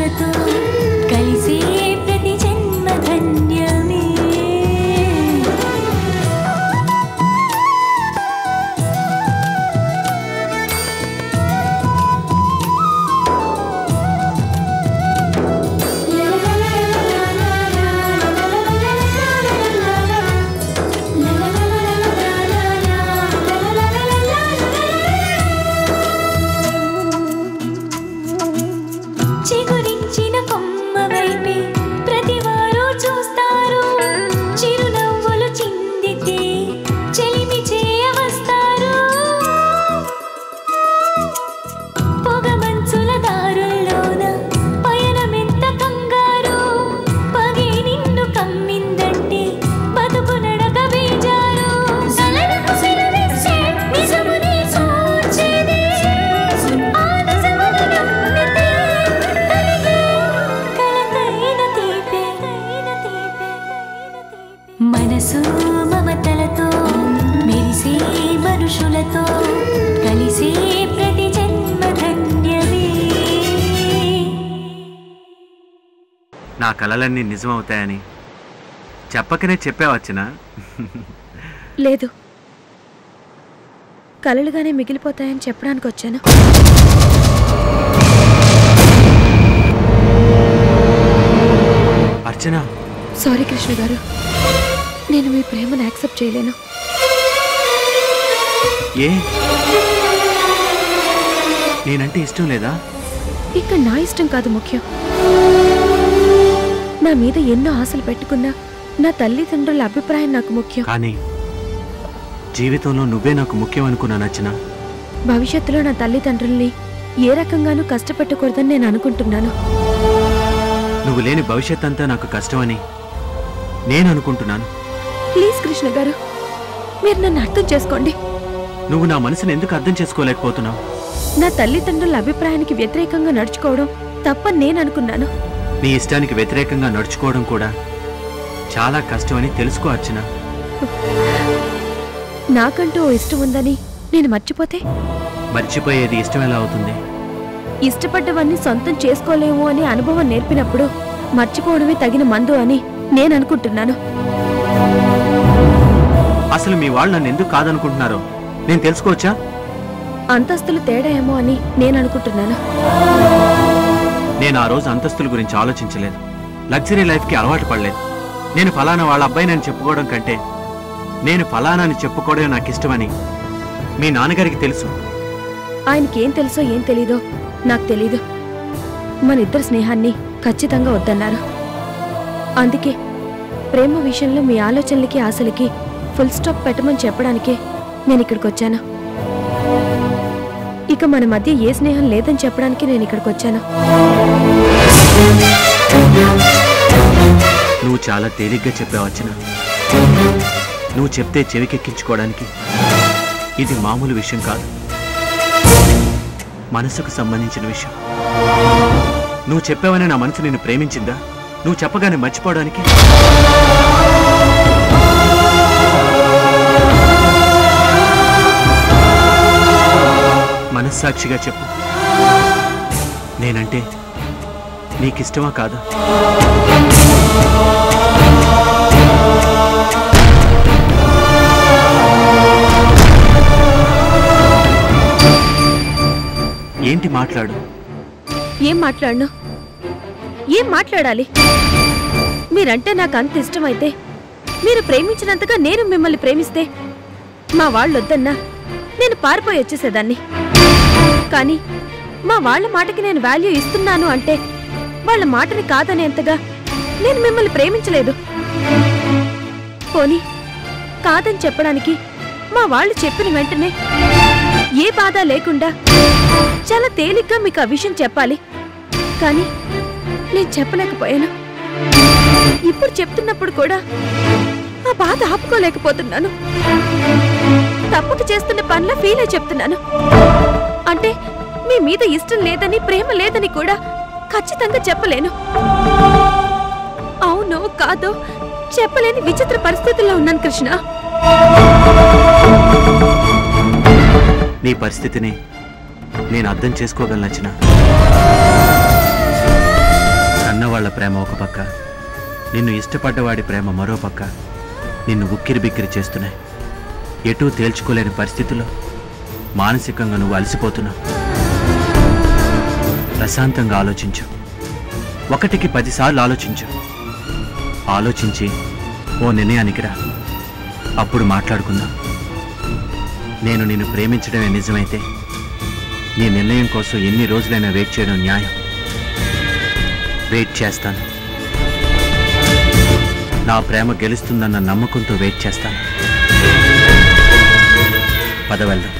మనుషులతో కలిసే ప్రతి జన్మ ధన్యమే. మనసు మమతలతో మెరిసే మనుషులతో కలిసే ప్రతి జన్మ ధన్యమే. నా కలలన్నీ నిజమవుతాయని చెప్పకనే చెప్పావచ్చునా? లేదు, కలలుగానే మిగిలిపోతాయని చెప్పడానికి వచ్చాను. అర్చన, సారీ కృష్ణ గారు, నేను మీ ప్రేమను యాక్సెప్ట్ చేయలేను. ఏ నేనంటే ఇష్టం లేదా? ఇక్కడ నా ఇష్టం కాదు ముఖ్యం. నా మీద ఎన్నో ఆశలు పెట్టుకున్నా నా తల్లిదండ్రుల అభిప్రాయం నాకు ముఖ్యం. కానీ జీవితంలో నువ్వే నాకు ముఖ్యం అనుకున్నాను అర్చన. భవిష్యత్తులో నా తల్లిదండ్రుల్ని ఏ రకంగానూ కష్టపెట్టకూడదని నేను అనుకుంటున్నాను. నువ్వు లేని భవిష్యత్ అంతా నాకు కష్టమని నేను అనుకుంటున్నాను. ప్లీజ్ కృష్ణ గారు, మీరు నన్ను అర్థం చేసుకోండి. నువ్వు నా మనసుని ఎందుకు అర్థం చేసుకోలేకపోతున్నావు? నా తల్లిదండ్రుల అభిప్రాయానికి వ్యతిరేకంగా నడుచుకోవడం తప్పని నేను అనుకున్నాను. నీ ఇష్టానికి వ్యతిరేకంగా నడుచుకోవడం కూడా చాలా కష్టమని తెలుసుకో అర్చన. నాకంటూ ఓ ఇష్టం ఉందని నేను మర్చిపోతే? మర్చిపోయేది ఇష్టం ఎలా అవుతుంది? ఇష్టపడ్డవన్నీ సొంతం చేసుకోలేము అని అనుభవం నేర్పినప్పుడు మర్చిపోవడమే తగిన మందు అని నేను అనుకుంటున్నాను. అసలు మీ వాళ్ళు నన్ను ఎందుకు కాదనుకుంటున్నారో నేను తెలుసుకోవచ్చా? అంతస్తులు తేడా ఏమో అని నేను అనుకుంటున్నాను. నేను ఆ రోజు అంతస్తుల గురించి ఆలోచించలేదు. లగ్జరీ లైఫ్కి అలవాటు పడలేదు. నేను ఫలానా వాళ్ళ అబ్బాయినని చెప్పుకోవడం కంటే నేను ఫలానా అని చెప్పుకోవడం నాకు ఇష్టమని మీ నాన్నగారికి తెలుసు. ఆయనకేం తెలుసో ఏం తెలీదో నాకు తెలీదు. మన ఇద్దరు స్నేహాన్ని ఖచ్చితంగా వద్దన్నారు. అందుకే ప్రేమ విషయంలో మీ ఆలోచనలకి ఆశలకి ఫుల్ స్టాప్ పెట్టమని చెప్పడానికే నేను ఇక్కడికి వచ్చాను. ఇక మన మధ్య ఏ స్నేహం లేదని చెప్పడానికి నేను ఇక్కడికి వచ్చాను. నువ్వు చాలా తేలిగ్గా చెప్పావచ్చునా. నువ్వు చెప్తే చెవికెక్కించుకోవడానికి ఇది మామూలు విషయం కాదు, మనసుకు సంబంధించిన విషయం. నువ్వు చెప్పావనే నా మనసు నిన్ను ప్రేమించిందా? నువ్వు చెప్పగానే మర్చిపోవడానికి? మనస్సాక్షిగా చెప్పు, నేనంటే నీకిష్టమా కాదా? ఏంటి మాట్లాడు? ఏం మాట్లాడను? ఏం మాట్లాడాలి? మీరంటే నాకు అంత ఇష్టమైతే, మీరు ప్రేమించినంతగా నేను మిమ్మల్ని ప్రేమిస్తే, మా వాళ్ళొద్దన్నా నేను పారిపోయి వచ్చేసేదాన్ని. కానీ మా వాళ్ళ మాటకి నేను వాల్యూ ఇస్తున్నాను అంటే వాళ్ళ మాటని కాదనేంతగా నేను మిమ్మల్ని ప్రేమించలేదు. పోనీ కాదని చెప్పడానికి మా వాళ్ళు చెప్పిన వెంటనే ఏ బాధ లేకుండా చాలా తేలిగ్గా మీకు ఆ విషయం చెప్పాలి. కానీ నేను చెప్పలేకపోయాను. ఇప్పుడు చెప్తున్నప్పుడు కూడా ఆ బాధ ఆపుకోలేకపోతున్నాను. తప్పక చేస్తున్న పనిలా ఫీల్ అయి చెప్తున్నాను. అంటే మీ మీద ఇష్టం లేదని, ప్రేమ లేదని కూడా ఖచ్చితంగా చెప్పలేను. అవునో కాదో చెప్పలేని విచిత్ర పరిస్థితుల్లో ఉన్నాను కృష్ణ. నీ పరిస్థితిని నేను అర్థం చేసుకోగలను. కన్నవాళ్ల ప్రేమ ఒక పక్క, నిన్ను ఇష్టపడ్డవాడి ప్రేమ మరో పక్క నిన్ను ఉక్కిరి బిక్కిరి చేస్తున్నాయి. ఎటూ తేల్చుకోలేని పరిస్థితుల్లో మానసికంగా నువ్వు అలసిపోతున్నావు. ప్రశాంతంగా ఆలోచించు. 1కి 10 సార్లు ఆలోచించు. ఆలోచించి ఓ నిర్ణయానికి రా. అప్పుడు మాట్లాడుకుందాం. నేను నిన్ను ప్రేమించడమే నిజమైతే నీ నిర్ణయం కోసం ఎన్ని రోజులైనా వెయిట్ చేయడం న్యాయం. వెయిట్ చేస్తాను. నా ప్రేమ గెలుస్తుందన్న నమ్మకంతో వెయిట్ చేస్తాను. పద వెళ్దాం.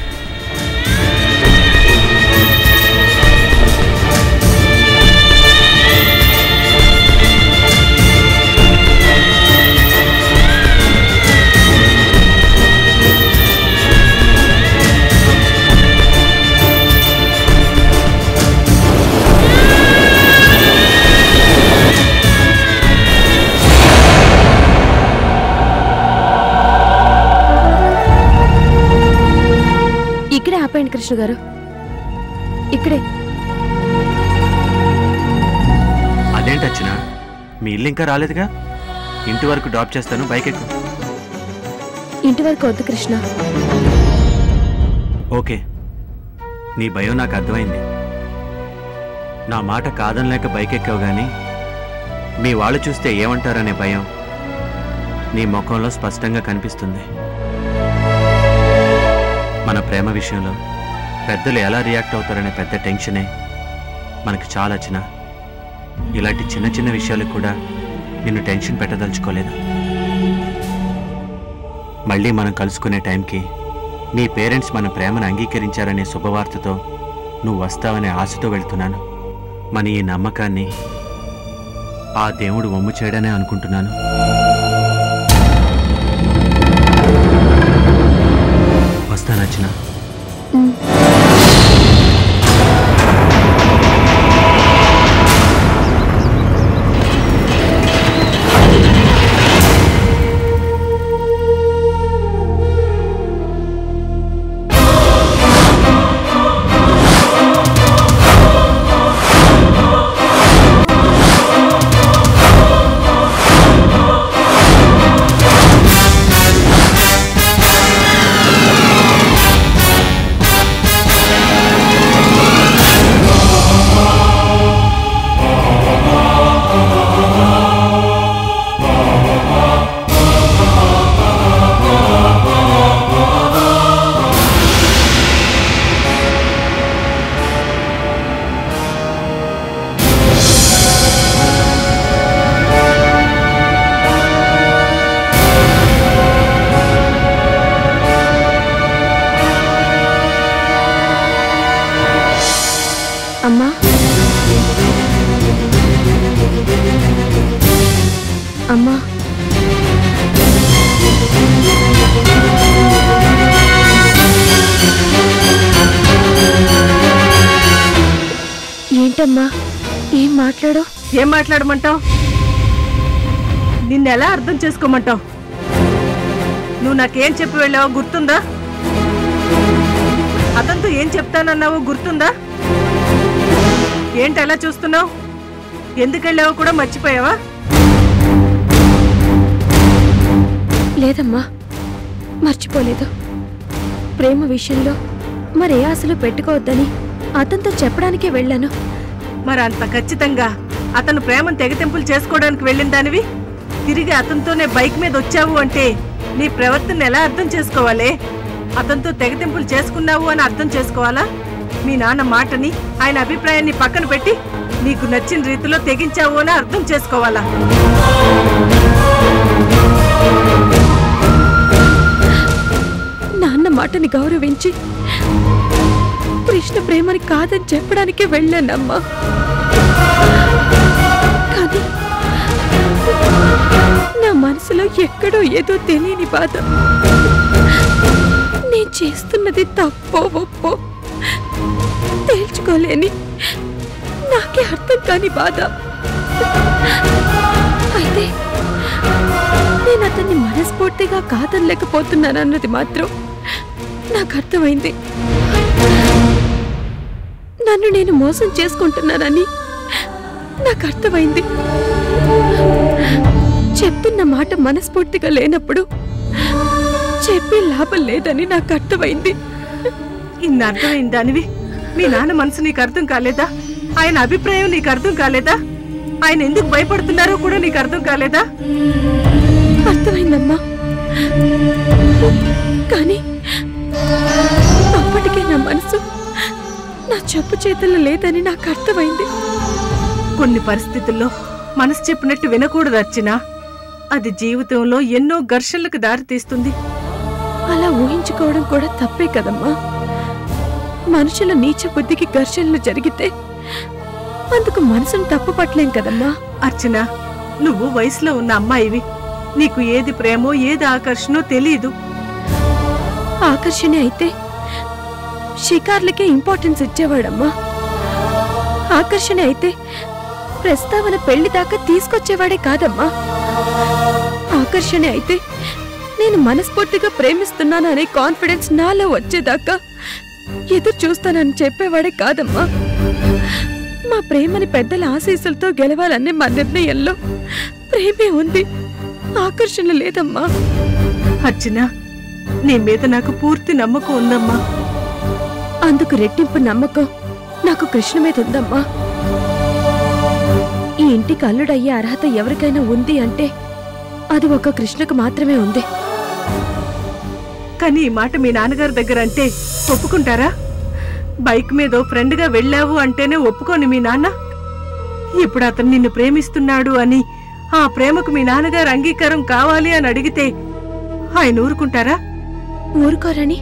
ఇక్కడే ఆపండి కృష్ణ గారు, ఇక్కడే. అదేంటచ్చినా, మీ ఇల్లు ఇంకా రాలేదుగా? ఇంటి వరకు డ్రాప్ చేస్తాను, బైక్ ఎక్కు. ఇంటి వరకు వద్దు కృష్ణ. ఓకే, నీ భయం నాకు అర్థమైంది. నా మాట కాదనలేక బైక్ ఎక్కావు గాని మీ వాళ్ళు చూస్తే ఏమంటారనే భయం నీ ముఖంలో స్పష్టంగా కనిపిస్తుంది. మన ప్రేమ విషయంలో పెద్దలు ఎలా రియాక్ట్ అవుతారనే పెద్ద టెన్షనే మనకు చాలా చిన్న. ఇలాంటి చిన్న చిన్న విషయాలకు కూడా నిన్ను టెన్షన్ పెట్టదలుచుకోలేదు. మళ్ళీ మనం కలుసుకునే టైంకి నీ పేరెంట్స్ మన ప్రేమను అంగీకరించారనే శుభవార్తతో నువ్వు వస్తావనే ఆశతో వెళ్తున్నాను. మన ఈ నమ్మకాన్ని ఆ దేవుడు వమ్ము చేయడనే అనుకుంటున్నాను. వస్తానచ్చినా. అమ్మా, అమ్మా, ఏంటమ్మా ఏం మాట్లాడో? ఏం మాట్లాడమంటావు? నిన్నెలా అర్థం చేసుకోమంటావు? నువ్వు నాకేం చెప్పి వెళ్ళావో గుర్తుందా? అతనితో ఏం చెప్తానన్నావో గుర్తుందా? ఏంటి అలా చూస్తున్నావు? ఎందుకు వెళ్ళావో కూడా మర్చిపోయావా? లేదమ్మా, మర్చిపోలేదు. ప్రేమ విషయంలో మరే ఆశలు పెట్టుకోవద్దని అతనితో చెప్పడానికే వెళ్ళాను. మరి అంత ఖచ్చితంగా అతను ప్రేమను తెగతెంపులు చేసుకోవడానికి వెళ్ళిన దానివి తిరిగి అతనితోనే బైక్ మీద వచ్చావు అంటే నీ ప్రవర్తన ఎలా అర్థం చేసుకోవాలి? అతనితో తెగతెంపులు చేసుకున్నావు అని అర్థం చేసుకోవాలా? మీ నాన్న మాటని ఆయన అభిప్రాయాన్ని పక్కన పెట్టి నీకు నచ్చిన రీతిలో తెగించావు అని అర్థం చేసుకోవాలా? నాన్న మాటని గౌరవించి కృష్ణ ప్రేమని కాదని చెప్పడానికే వెళ్ళానమ్మా. కానీ నా మనసులో ఎక్కడో ఏదో తెలియని బాధ. నేను చేస్తున్నది తప్పో ఒప్పో తేల్చుకోలేని నాకే అర్థం కాని బాధ. అయితే నేను అతన్ని మనస్ఫూర్తిగా కాదనలేకపోతున్నానన్నది మాత్రం నాకు అర్థమైంది. నన్ను నేను మోసం చేసుకుంటున్నానని నాకు అర్థమైంది. చెప్తున్న మాట మనస్ఫూర్తిగా లేనప్పుడు చెప్పే లాభం లేదని నాకు అర్థమైంది. ఇన్ని అర్థమైంది దానివి మీ నాన్న మనసు నీకు అర్థం కాలేదా? ఆయన అభిప్రాయం నీకు అర్థం కాలేదా? ఆయన ఎందుకు భయపడుతున్నారో కూడా నీకు అర్థం కాలేదా? అర్థమైందమ్మా, కానీ అప్పటికే నా మనసు నా చెప్పు చేతుల్లో లేదని నాకు అర్థమైంది. కొన్ని పరిస్థితుల్లో మనసు చెప్పినట్టు వినకూడదు అర్చన. అది జీవితంలో ఎన్నో ఘర్షణలకు దారితీస్తుంది. అలా ఊహించుకోవడం కూడా తప్పే కదమ్మా. మనుషుల నీచ బుద్ధికి ఘర్షణలు జరిగితే అందుకు మనసును తప్పు పట్టలేం కదమ్మా. అర్చన, నువ్వు వయసులో ఉన్న అమ్మాయివి. నీకు ఏది ప్రేమో ఏది ఆకర్షణో తెలీదు. ఆకర్షణ అయితే షికార్లకే ఇంపార్టెన్స్ ఇచ్చేవాడమ్మా. ఆకర్షణ అయితే ప్రస్తావన పెళ్లి దాకా తీసుకొచ్చేవాడే కాదమ్మా. ఆకర్షణ అయితే నేను మనస్ఫూర్తిగా ప్రేమిస్తున్నాను అనే కాన్ఫిడెన్స్ నాలో వచ్చేదాకా ఎదురు చూస్తానని చెప్పేవాడే కాదమ్మా. మా ప్రేమని పెద్దల ఆశీస్సులతో గెలవాలనే మా నిర్ణయంలో ప్రేమే ఉంది, ఆకర్షణ లేదమ్మా. అర్చన, నీ మీద నాకు పూర్తి నమ్మకం ఉందమ్మా. అందుకు రెట్టింపు నమ్మకం నాకు కృష్ణ మీద ఉందమ్మా. ఈ ఇంటికి అల్లుడయ్యే అర్హత ఎవరికైనా ఉంది అంటే అది ఒక కృష్ణకు మాత్రమే ఉంది. కానీ ఈ మాట మీ నాన్నగారి దగ్గర అంటే ఒప్పుకుంటారా? బైక్ మీద ఫ్రెండ్గా వెళ్ళావు అంటేనే ఒప్పుకోని మీ నాన్న ఇప్పుడు అతను నిన్ను ప్రేమిస్తున్నాడు అని, ఆ ప్రేమకు మీ నాన్నగారు అంగీకారం కావాలి అని అడిగితే ఆయన ఊరుకుంటారా? ఊరుకోరని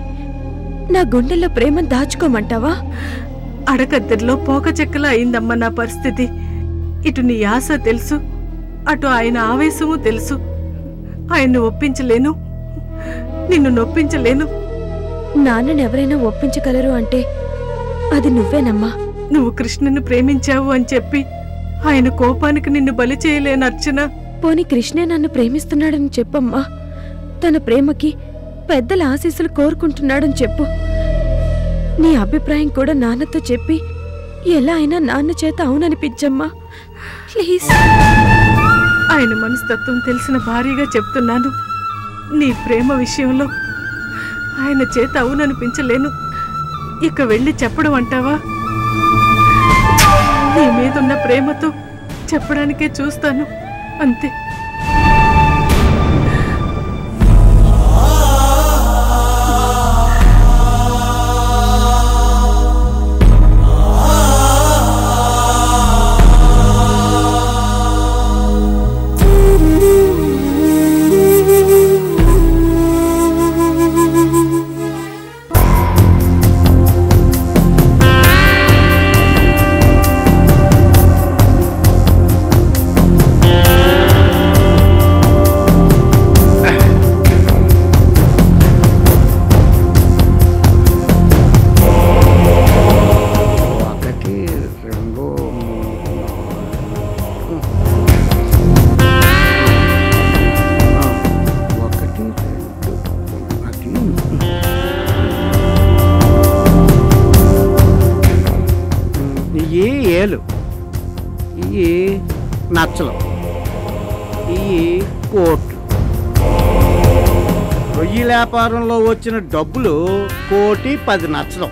నా గుండెల్లో ప్రేమను దాచుకోమంటావా? అడకద్దరిలో పోకచెక్కలా అయిందమ్మా నా పరిస్థితి. ఇటు నీ ఆశ తెలుసు, అటు ఆయన ఆవేశము తెలుసు. ఆయన్ను ఒప్పించలేను, నిన్ను నొప్పించలేను. నాన్నని ఎవరైనా ఒప్పించగలరు అంటే అది నువ్వేనమ్మా. నువ్వు కృష్ణను ప్రేమించావు అని చెప్పి ఆయన కోపానికి నిన్ను బలి చేయలేను అర్చన. పోనీ కృష్ణే నన్ను ప్రేమిస్తున్నాడని చెప్పమ్మా. తన ప్రేమకి పెద్దల ఆశీస్సులు కోరుకుంటున్నాడని చెప్పు. నీ అభిప్రాయం కూడా నాన్నతో చెప్పి ఎలా అయినా నాన్న చేత అవుననిపించమ్మా, ప్లీజ్. ఆయన మనస్తత్వం తెలిసిన భార్యగా చెప్తున్నాను. నీ ప్రేమ విషయంలో ఆయన చేత అవుననిపించలేను. ఇక వెళ్ళి చెప్పడం అంటావా? నీ మీదున్న ప్రేమతో చెప్పడానికే చూస్తాను, అంతే. ఈ నచ్చలు, ఈ కోట్లు. రొయ్యి వ్యాపారంలో వచ్చిన డబ్బులు 1,10 నచ్చలు.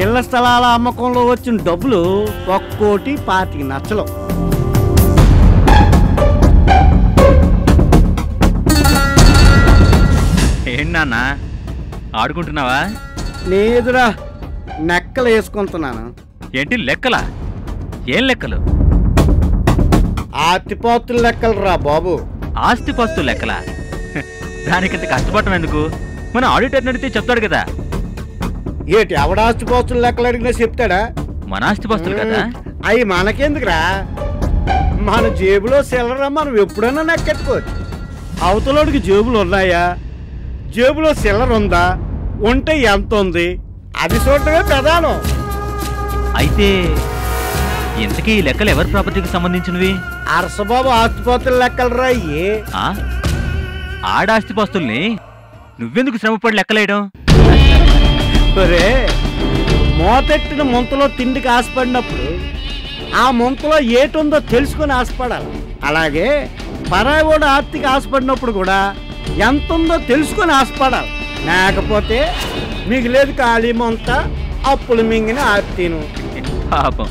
ఇళ్ల స్థలాల అమ్మకంలో వచ్చిన డబ్బులు 1,25 నచ్చలు. ఏంటి నాన్న ఆడుకుంటున్నావా? లేదురా, నెక్కలు వేసుకుంటున్నాను. ఏంటి లెక్కలా? ఏం లెక్కలు? ఆస్తిపాస్తుల లెక్కలు రా బాబు. ఆస్తిపాస్తుల లెక్కలా? దానికంత కష్టపడటం ఎందుకు? మన ఆడిటర్ అడిగితే చెప్తాడు కదా. ఏటి ఎవడ ఆస్తిపాస్తుల లెక్కలు అడిగినా చెప్తాడా? మన ఆస్తిపాస్తులు కదా. అవి మనకెందుకురా? మన జేబులో సిల్లరా మనం ఎప్పుడైనా నెక్కెట్టుకోవచ్చు. అవతలోడికి జేబులు ఉన్నాయా, జేబులో సిల్లర్ ఉందా, ఉంటే ఎంత ఉంది, అది చూడటమే ప్రధానం. అయితే ఇంతకీ ఈ లెక్కలు ఎవరి ప్రాపర్టీకి సంబంధించినవి? అరసబాబు ఆస్తిపాస్తుల లెక్కలు రా. ఆడాస్తిపాస్తుల్ని నువ్వెందుకు శ్రమపడి లెక్కలేయడం? ఒరే, మోతెట్టిన ముంతలో తిండికి ఆశపడినప్పుడు ఆ ముంతలో ఏటుందో తెలుసుకుని ఆశపడాలి. అలాగే పరాయి కూడా ఆస్తికి ఆశపడినప్పుడు కూడా ఎంత ఉందో తెలుసుకొని ఆశపడాలి. లేకపోతే మిగిలేదు ఖాళీ ముంత, అప్పులు మింగిన ఆస్తిను. పాపం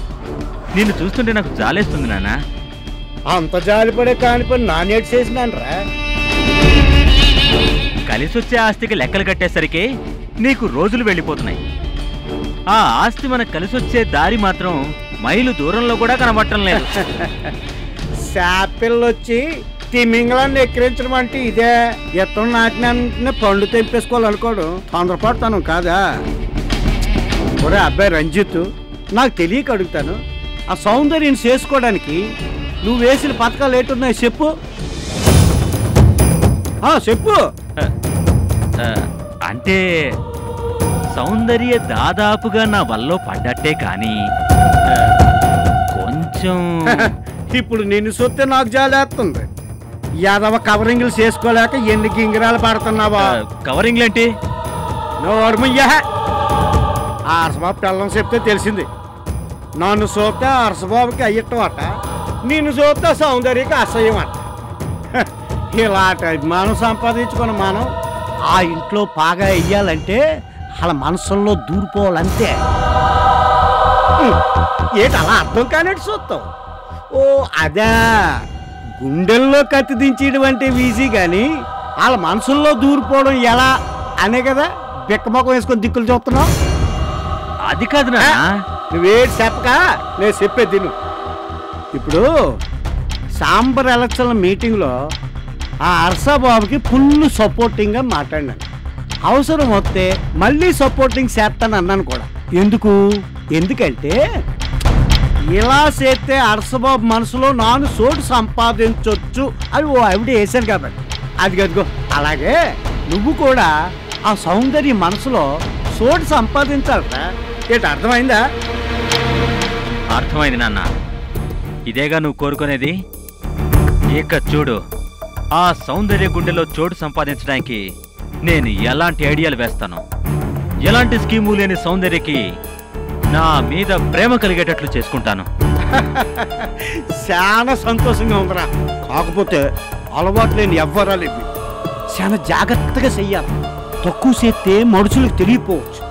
నిన్ను చూస్తుంటే నాకు జాలేస్తుంది నాన్న. అంత జాలిపడే కాని పని నానేటి చేసినాను రా. కలిసొచ్చే ఆస్తికి లెక్కలు కట్టేసరికి నీకు రోజులు వెళ్ళిపోతున్నాయి. ఆ ఆస్తి మనకు కలిసొచ్చే దారి మాత్రం మైలు దూరంలో కూడా కనబట్టం లేదు. శాపిల్లు వచ్చి తిమింగళాన్ని ఎక్కిరించడం అంటే ఇదే. ఎత్తం నాటిన పండు తెంపేసుకోవాలనుకోడు తొందరపడతాను కాదా. ఒరే అబ్బాయి రంజిత్, నాకు తెలియక అడుగుతాను, ఆ సౌందర్యం చేసుకోవడానికి నువ్వు వేసిన పథకాలు ఏంటున్నాయి చెప్పు. చెప్పు. అంటే సౌందర్య దాదాపుగా నా వల్ల పడ్డట్టే కానీ కొంచెం ఇప్పుడు నిన్ను చూస్తే నాకు జాలేస్తుంది. యాదవ కవరింగ్లు చేసుకోలేక ఎన్ని గింగిరాలు పడుతున్నావా? కవరింగ్లేంటి? నోర్మయ్యా, అరసబాబు పిల్లం చెప్తే తెలిసింది. నన్ను చూస్తే అరసబాబుకి అయ్యటం అట, నిన్ను చూస్తే సౌందర్యకి అసహ్యం అట. ఇలాంటి అభిమానం సంపాదించుకున్న మనం ఆ ఇంట్లో బాగా వెయ్యాలంటే వాళ్ళ మనసుల్లో దూరిపోవాలంతే. ఏంటి అలా అర్థం కానట్టు చూస్తావు? ఓ అదా, గుండెల్లో కత్తి దించేయడం అంటే ఈజీ కానీ వాళ్ళ మనసుల్లో దూరిపోవడం ఎలా అనే కదా బిక్కమొక్కం వేసుకొని దిక్కులు చూస్తున్నావు. అది కాదు నా, నువ్వేటి చెప్పక నేను చెప్పేది నువ్వు. ఇప్పుడు సాంబర్ ఎలక్షన్ల మీటింగ్లో ఆ హర్షబాబుకి ఫుల్ సపోర్టింగ్గా మాట్లాడినాను. అవసరం వస్తే మళ్ళీ సపోర్టింగ్ చేస్తాను అన్నాను కూడా. ఎందుకంటే ఇలా చేస్తే హర్షబాబు మనసులో నాను చోటు సంపాదించవచ్చు అని ఓ ఆవిడ వేశాను కాబట్టి. అదిగో అలాగే నువ్వు కూడా ఆ సౌందర్య మనసులో చోటు సంపాదించాలరా. ఏంటి అర్థమైందా? అర్థమైంది నాన్న. ఇదేగా నువ్వు కోరుకునేది. ఇక చూడు, ఆ సౌందర్య గుండెలో చోటు సంపాదించడానికి నేను ఎలాంటి ఐడియాలు వేస్తాను. ఎలాంటి స్కీము లేని సౌందర్యకి నా మీద ప్రేమ కలిగేటట్లు చేసుకుంటాను. చాలా సంతోషంగా ఉందిరా. కాకపోతే అలవాటు లేని ఎవ్వరాలు ఇవి చాలా జాగ్రత్తగా చెయ్యాలి. తక్కువ చేస్తే మనుషులకు తెలియపోవచ్చు,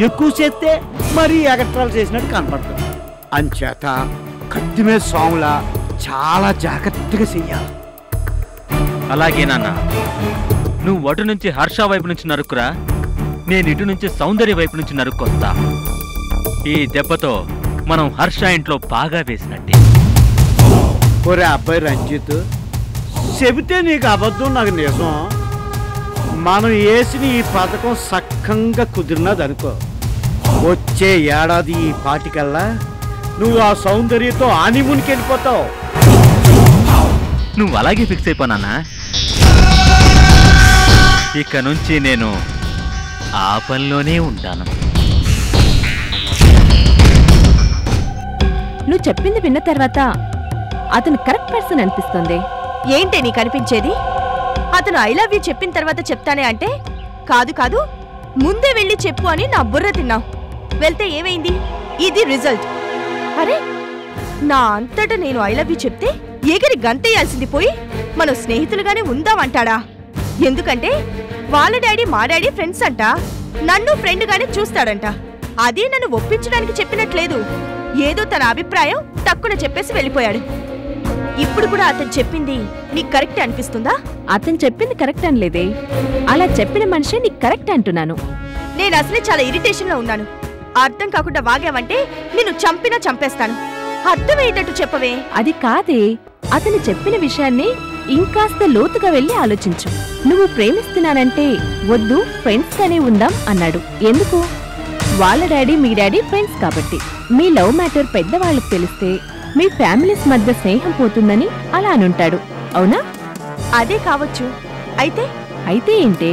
ఎక్కువ చేస్తే మరీ ఎగట్రాలు చేసినట్టు కనపడుతుంది. అంచేత కత్తి మీద సాములా చాలా జాగ్రత్తగా చెయ్యాలి. అలాగే నాన్న, నువ్వు అటు నుంచి హర్ష వైపు నుంచి నరుక్కురా, నేను ఇటు నుంచి సౌందర్య వైపు నుంచి నరుక్కొస్తా. ఈ దెబ్బతో మనం హర్ష ఇంట్లో బాగా వేసినట్టే. ఒరే అబ్బాయి రంజిత్, చెబితే నీకు అబద్ధం నాకు నిజం. మనం వేసిన ఈ పథకం సక్కంగా కుదిరినది అనుకో, వచ్చే ఏడాది ఈ పాటికల్లా నువ్వు ఆ సౌందర్యతో ఆనిమునికి వెళ్ళిపోతావు. నువ్వు అలాగే ఫిక్స్ అయిపోనానా? ఇక నుంచి నేను ఆ పనిలోనే ఉంటాను. నువ్వు చెప్పింది విన్న తర్వాత అతను కరెక్ట్ పర్సన్ అనిపిస్తుంది. ఏంటే నీకు అనిపించేది? అతను ఐ లవ్ యూ చెప్పిన తర్వాత చెప్తానే అంటే కాదు ముందే వెళ్ళి చెప్పు అని నా బుర్ర తిన్నావు. వెళ్తే ఏమైంది? ఇది రిజల్ట్. అరే, నా అంతటా నేను ఐ లవ్ యూ చెప్తే ఎగిరి గంతేయాల్సింది పోయి మనం స్నేహితులుగానే ఉందామంటాడా? ఎందుకంటే వాళ్ళ డాడీ మా డాడీ ఫ్రెండ్స్ అంట, నన్ను ఫ్రెండ్ గానే చూస్తాడంట. అదే నన్ను ఒప్పించడానికి చెప్పినట్లేదు. ఏదో తన అభిప్రాయం తక్కువ చెప్పేసి వెళ్ళిపోయాడు. ఇప్పుడు కూడా అతను చెప్పింది నీకు కరెక్ట్ అనిపిస్తుందా? అతను చెప్పింది కరెక్ట్ అనలేదే, అలా చెప్పిన మనిషి నీకు కరెక్ట్ అంటున్నాను. నేను అసలే చాలా ఇరిటేషన్ లో ఉన్నాను. అర్థం కాకుండా వాగావంటే నిన్ను చంపినా చంపేస్తాను. అర్థమయ్యేటట్టు చెప్పవే. అది కాదే, అతను చెప్పిన విషయాన్ని ఇంకాస్త లోతుగా వెళ్ళి ఆలోచించు. నువ్వు ప్రేమిస్తున్నానంటే వద్దు, ఫ్రెండ్స్ గానే ఉందాం అన్నాడు. ఎందుకు? వాళ్ళ డాడీ మీ డాడీ ఫ్రెండ్స్ కాబట్టి. మీ లవ్ మ్యాటర్ పెద్దవాళ్ళకి తెలిస్తే మీ ఫ్యామిలీస్ మధ్య స్నేహం పోతుందని అలా అనుంటాడు. అవునా? అదే కావచ్చు. అయితే ఏంటే,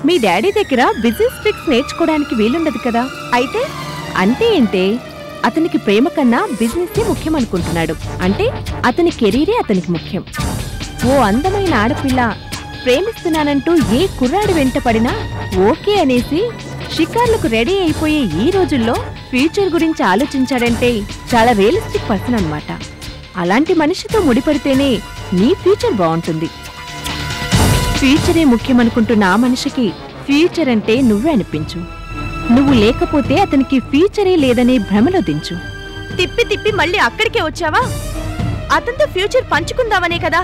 మీ డాడీ దగ్గర బిజినెస్ ట్రిక్స్ నేర్చుకోవడానికి వీలుండదు కదా. అయితే అంటే ఏంటే, అతనికి ప్రేమ కన్నా బిజినెస్ ముఖ్యం అనుకుంటున్నాడు. అంటే అతని కెరీరే అతనికి ముఖ్యం. ఓ అందమైన ఆడపిల్ల ప్రేమిస్తున్నానంటూ ఏ కుర్రాడు వెంట పడినా ఓకే అనేసి షికార్లకు రెడీ అయిపోయే ఈ రోజుల్లో ఫ్యూచర్ గురించి ఆలోచించాడంటే చాలా రియలిస్టిక్ పర్సన్ అన్నమాట. అలాంటి మనిషితో ముడిపడితేనే నీ ఫ్యూచర్ బాగుంటుంది. ఫ్యూచరే ముఖ్యమనుకుంటున్న ఆ మనిషికి ఫ్యూచర్ అంటే నువ్వే అనిపించు. నువ్వు లేకపోతే అతనికి ఫ్యూచరే లేదనే భ్రమలో దించు. తిప్పి తిప్పి మళ్ళీ అక్కడికే వచ్చావా? అతనితో ఫ్యూచర్ పంచుకుందామనే కదా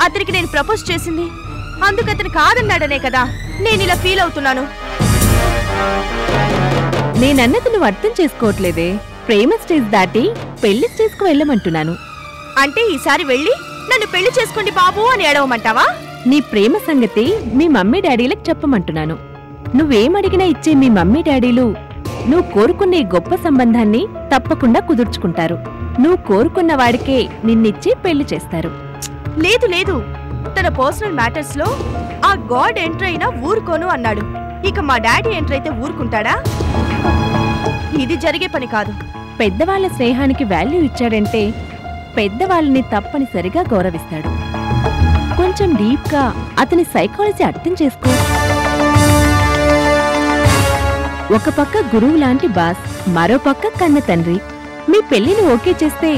అతనికి నేను ప్రపోజ్ చేసింది. అందుకు అతను కాదన్నాడనే కదా నేను ఇలా ఫీల్ అవుతున్నాను. నేనన్నది నువ్వు అర్థం చేసుకోవట్లేదే. ప్రేమ స్టేజ్ దాటి పెళ్లి స్టేజ్కు వెళ్ళమంటున్నాను. అంటే ఈసారి వెళ్ళి నన్ను పెళ్లి చేసుకోండి బాబు అని ఏడవమంటావా? నీ ప్రేమ సంగతి మీ మమ్మీ డాడీలకు చెప్పమంటున్నాను. నువ్వేమడిగినా ఇచ్చే మీ మమ్మీ డాడీలు నువ్వు కోరుకునే గొప్ప సంబంధాన్ని తప్పకుండా కుదుర్చుకుంటారు. నువ్వు కోరుకున్న వాడికే నిన్నిచ్చి పెళ్లి చేస్తారు. లేదు లేదు, తన పర్సనల్ మ్యాటర్స్ లో ఆ గాడ్ ఎంటర్ అయినా ఊరుకోను అన్నాడు. ఇక మా డాడీ ఎంటర్ అయితే ఊరుకుంటాడా? ఇది జరిగే పని కాదు. పెద్దవాళ్ల స్నేహానికి వాల్యూ ఇచ్చాడంటే పెద్దవాళ్ళని తప్పనిసరిగా గౌరవిస్తాడు. కొంచెం డీప్ గా అతని సైకాలజీ అర్థం చేసుకో. ఒక పక్క గురువు లాంటి బాస్, మరో పక్క కన్న తండ్రి. మీ పెళ్లిని ఓకే చేస్తే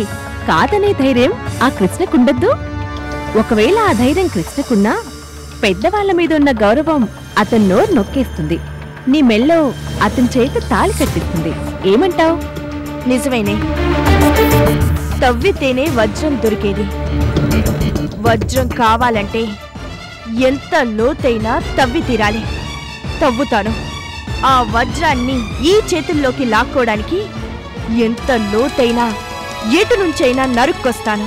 కాదనే ధైర్యం ఆ కృష్ణకుండద్దు. ఒకవేళ ఆ ధైర్యం కృష్ణకున్నా పెద్దవాళ్ల మీద ఉన్న గౌరవం అతని నోరు నొక్కేస్తుంది. నీ మెల్లో అతని చేత తాళి కట్టిస్తుంది. ఏమంటావ్? నిజమేనే, తవ్వితేనే వజ్రం దొరికేది. వజ్రం కావాలంటే ఎంత లోతైనా తవ్వి తీరాలి. తవ్వుతాను. ఆ వజ్రాన్ని ఈ చేతుల్లోకి లాక్కోవడానికి ఎంత లోతైనా ఎటు నుంచైనా నరుక్కొస్తాను.